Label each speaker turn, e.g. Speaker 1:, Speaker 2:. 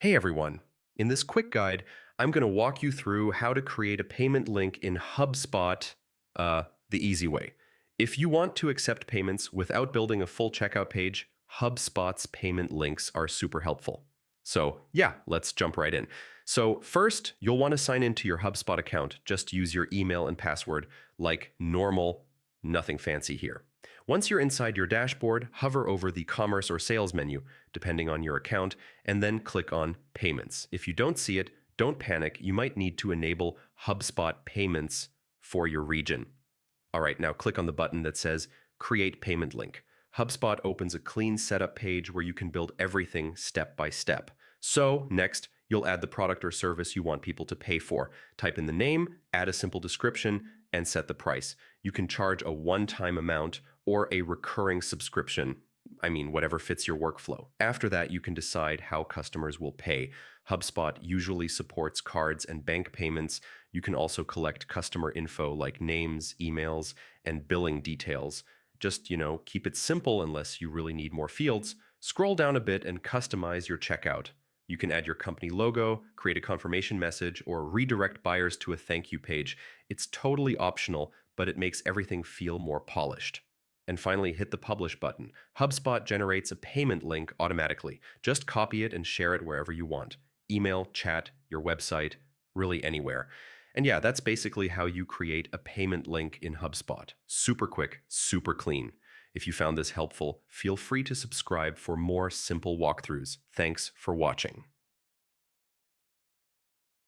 Speaker 1: Hey everyone! In this quick guide, I'm going to walk you through how to create a payment link in HubSpot the easy way. If you want to accept payments without building a full checkout page, HubSpot's payment links are super helpful. So yeah, let's jump right in. So first, you'll want to sign into your HubSpot account. Just use your email and password like normal, nothing fancy here. Once you're inside your dashboard, hover over the Commerce or Sales menu, depending on your account, and then click on Payments. If you don't see it, don't panic. You might need to enable HubSpot Payments for your region. All right, now click on the button that says Create Payment Link. HubSpot opens a clean setup page where you can build everything step by step. So next, you'll add the product or service you want people to pay for. Type in the name, add a simple description, and set the price. You can charge a one-time amount or a recurring subscription. Whatever fits your workflow. After that, you can decide how customers will pay. HubSpot usually supports cards and bank payments. You can also collect customer info like names, emails, and billing details. Just, keep it simple unless you really need more fields. Scroll down a bit and customize your checkout. You can add your company logo, create a confirmation message, or redirect buyers to a thank you page. It's totally optional, but it makes everything feel more polished. And finally, hit the Publish button. HubSpot generates a payment link automatically. Just copy it and share it wherever you want. Email, chat, your website, really anywhere. And yeah, that's basically how you create a payment link in HubSpot. Super quick, super clean. If you found this helpful, feel free to subscribe for more simple walkthroughs. Thanks for watching.